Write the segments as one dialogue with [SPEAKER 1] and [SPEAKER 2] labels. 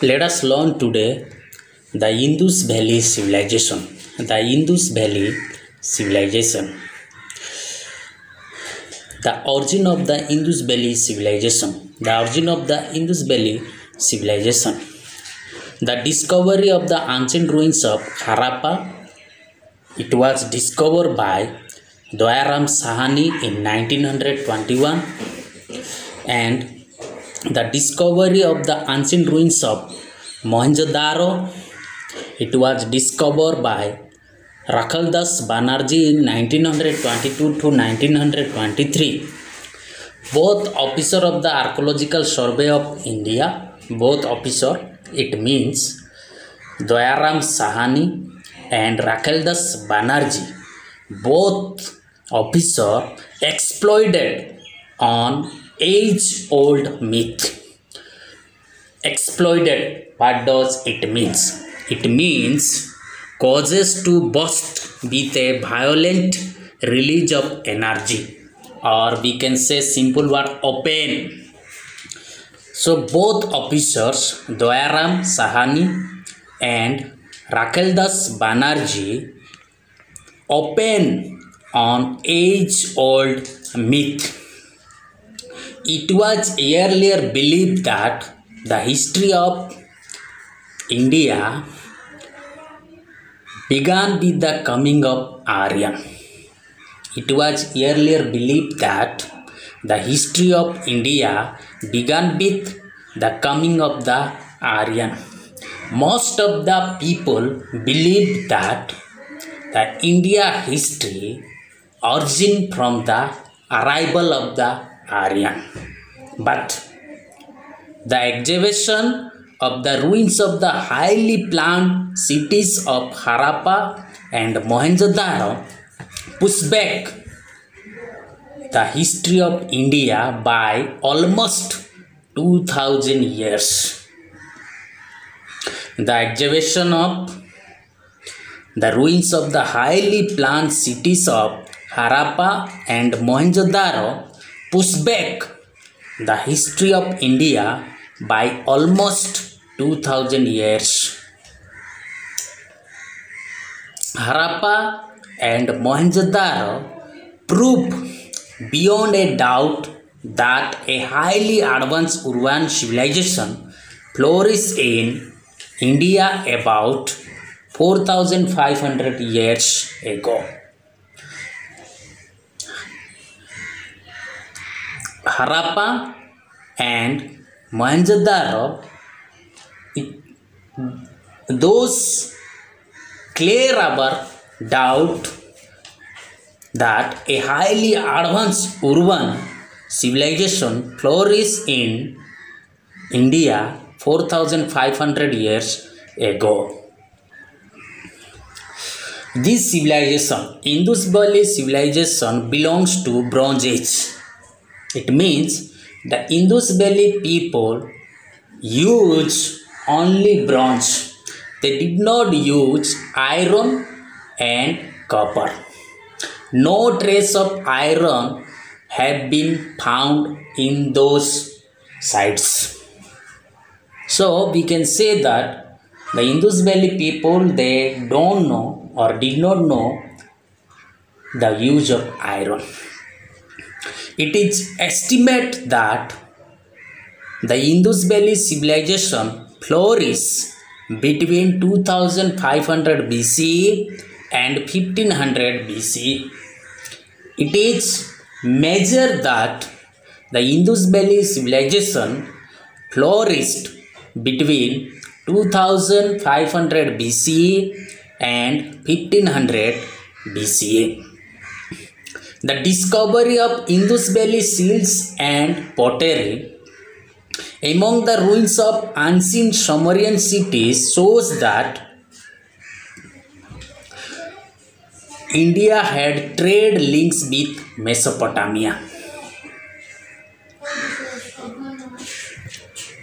[SPEAKER 1] Let us learn today the Indus Valley Civilization. The Indus Valley Civilization. The origin of the Indus Valley Civilization. The origin of the Indus Valley Civilization. The discovery of the ancient ruins of Harappa. It was discovered by Dayaram Sahani in 1921, and the discovery of the ancient ruins of Mohenjo-daro. It was discovered by Rakhaldas Banerjee in 1922 to 1923. Both officer of the Archaeological Survey of India, both officer, it means Dayaram Sahani and Rakhaldas Banerjee, both officer exploited on age-old myth. Exploited, what does it means? It means causes to burst with a violent release of energy, or we can say simple word open. So both officers Dayaram Sahani and Rakhaldas Banerjee open on age-old myth. It was earlier believed that the history of India began with the coming of Aryan. It was earlier believed that the history of India began with the coming of the Aryan. Most of the people believed that the India history originated from the arrival of the Aryan. But the excavation of the ruins of the highly planned cities of Harappa and Mohenjo-daro pushed back the history of India by almost 2000 years. The excavation of the ruins of the highly planned cities of Harappa and Mohenjo-daro pushed back the history of India by almost 2000 years. Harappa and Mohenjo-daro proved beyond a doubt that a highly advanced urban civilization flourished in India about 4500 years ago. Harappa and Mohenjo-daro, those clear our doubt that a highly advanced urban civilization flourished in India 4500 years ago. This civilization, Indus Valley civilization, belongs to Bronze Age. It means the Indus Valley people used only bronze. They did not use iron and copper. No trace of iron have been found in those sites. So we can say that the Indus Valley people, they don't know or did not know the use of iron. It is estimated that the Indus Valley civilization flourished between 2500 BCE and 1500 BCE. It is measured that the Indus Valley civilization flourished between 2500 BCE and 1500 BCE. The discovery of Indus Valley seals and pottery among the ruins of ancient Sumerian cities shows that India had trade links with Mesopotamia.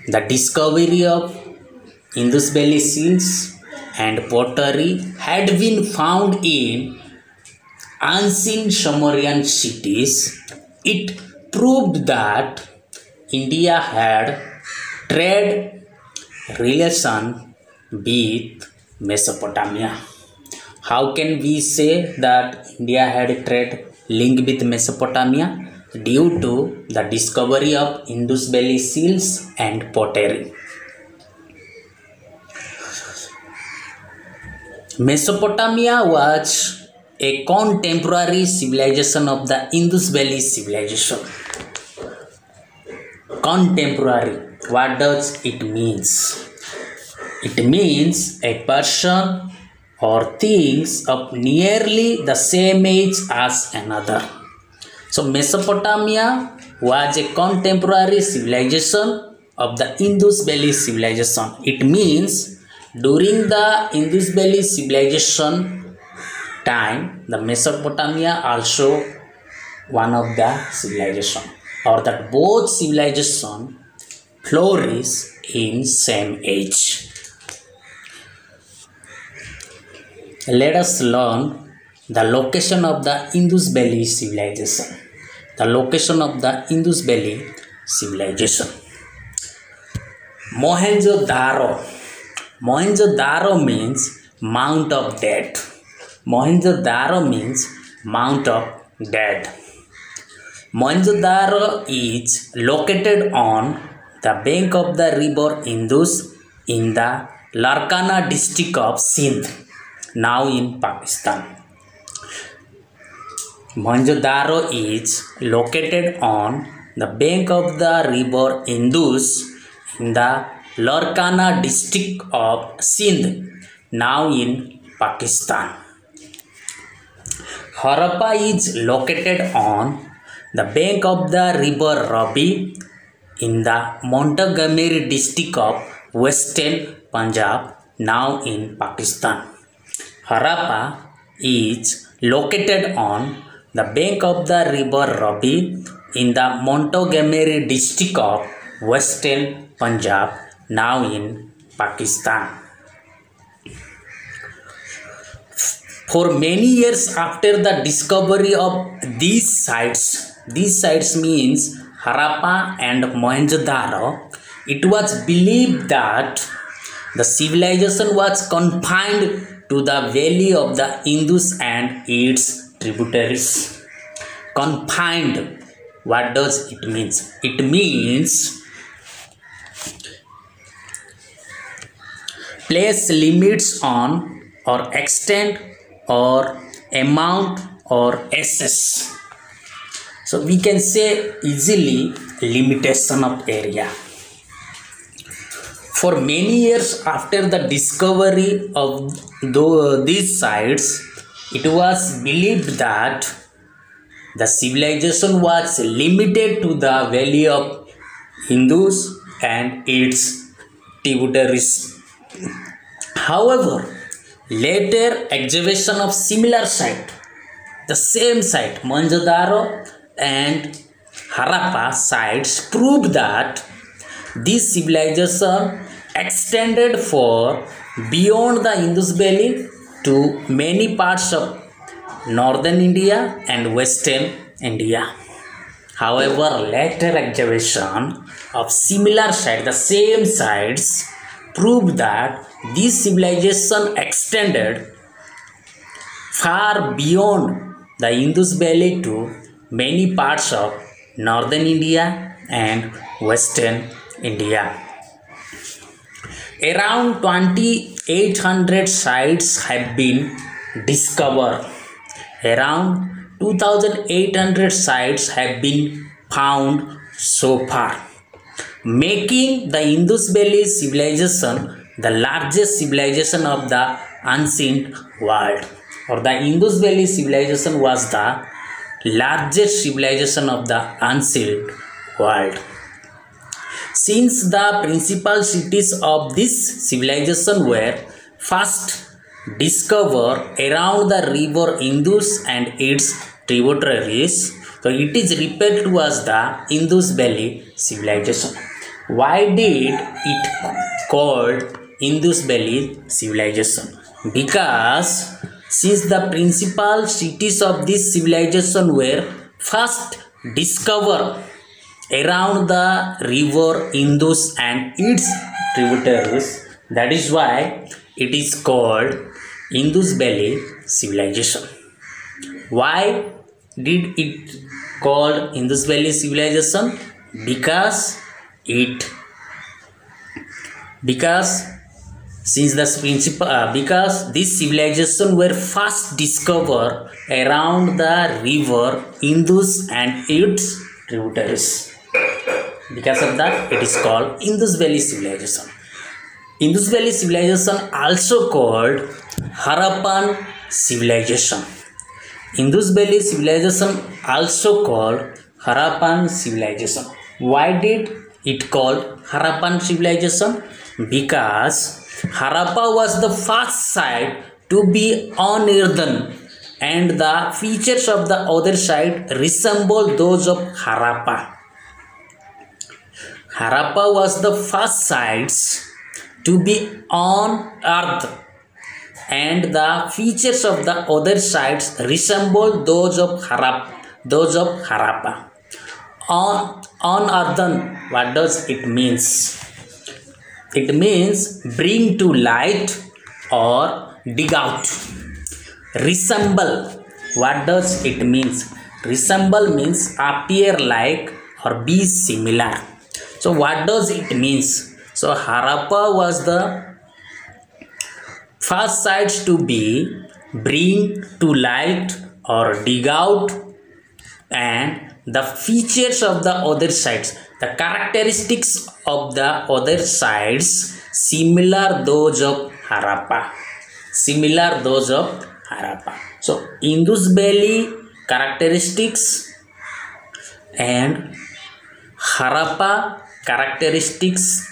[SPEAKER 1] The discovery of Indus Valley seals and pottery had been found in ancient Sumerian cities. It proved that India had trade relation with Mesopotamia. How can we say that India had a trade link with Mesopotamia? Due to the discovery of Indus Valley seals and pottery. Mesopotamia was a contemporary civilization of the Indus Valley civilization. Contemporary, what does it means? It means a person or things of nearly the same age as another. So Mesopotamia was a contemporary civilization of the Indus Valley civilization. It means during the Indus Valley civilization time, the Mesopotamia also one of the civilization, or that both civilization flourish in same age. Let us learn the location of the Indus Valley civilization. The location of the Indus Valley civilization. Mohenjo-daro. Mohenjo-daro means Mount of Dead. Mohenjo-daro means Mount of Dead. Mohenjo-daro is located on the bank of the river Indus in the Larkana district of Sindh, now in Pakistan. Mohenjo-daro is located on the bank of the river Indus in the Larkana district of Sindh, now in Pakistan. Harappa is located on the bank of the river Ravi in the Montgomery district of Western Punjab, now in Pakistan. Harappa is located on the bank of the river Ravi in the Montgomery district of Western Punjab, now in Pakistan. For many years after the discovery of these sites means Harappa and Mohenjo-daro, it was believed that the civilization was confined to the valley of the Indus and its tributaries. Confined, what does it mean? It means place limits on or extent or amount or access. So we can say easily limitation of area. For many years after the discovery of these sites, it was believed that the civilization was limited to the valley of Indus and its tributaries. However, later excavation of similar site, the same site, Mohenjo-daro and Harappa sites, proved that this civilization extended for beyond the Indus Valley to many parts of northern India and western India. However, later excavation of similar sites, the same sites, proved that this civilization extended far beyond the Indus Valley to many parts of northern India and western India. Around 2,800 sites have been discovered. Around 2,800 sites have been found so far, making the Indus Valley civilization the largest civilization of the ancient world. Or the Indus Valley civilization was the largest civilization of the ancient world. Since the principal cities of this civilization were first discovered around the river Indus and its tributaries, so it is referred to as the Indus Valley civilization. Why did it called Indus Valley civilization? Because since the principal cities of this civilization were first discovered around the river Indus and its tributaries. That is why it is called Indus Valley Civilization. Why did it called Indus Valley Civilization? Because this civilization were first discovered around the river Indus and its tributaries. Because of that, it is called Indus Valley Civilization. Indus Valley Civilization also called Harappan Civilization. Indus Valley Civilization also called Harappan Civilization. Why did it called Harappan Civilization? Because Harappa was the first site to be unearthen, and the features of the other side resemble those of Harappa. Harappa was the first sites to be unearthed, and the features of the other sites resemble those of Harappa. Unearthen, what does it means? It means bring to light or dig out. Resemble, what does it means? Resemble means appear like or be similar. So what does it means? So Harappa was the first sites to be bring to light or dig out, and the features of the other sites, the characteristics of the other sides similar those of Harappa. So Indus Valley characteristics and Harappa characteristics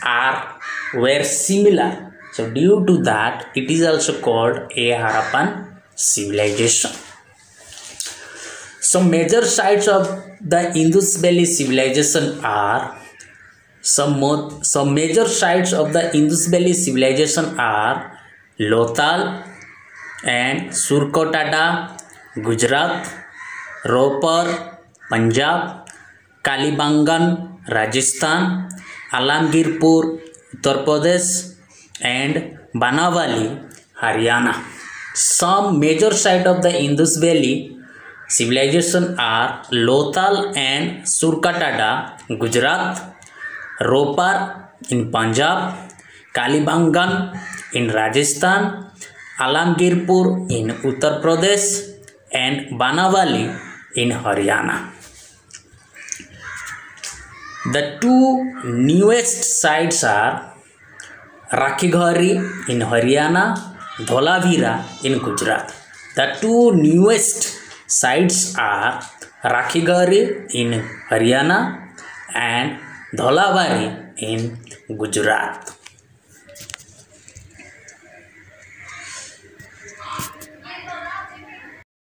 [SPEAKER 1] were similar. So due to that, it is also called a Harappan civilization. Some major sites of the Indus Valley civilization are Lothal and Surkotada, Gujarat; Ropar, Punjab; Kalibangan, Rajasthan; Alamgirpur, Uttar Pradesh; and Banawali, Haryana. Some major sites of the Indus Valley civilization are Lothal and Surkotada, Gujarat; Ropar in Punjab; Kalibangan in Rajasthan; Alamgirpur in Uttar Pradesh; and Banawali in Haryana. The two newest sites are Rakhighari in Haryana, Dholavira in Gujarat. The two newest sites are Rakhighari in Haryana and Dholavira in Gujarat.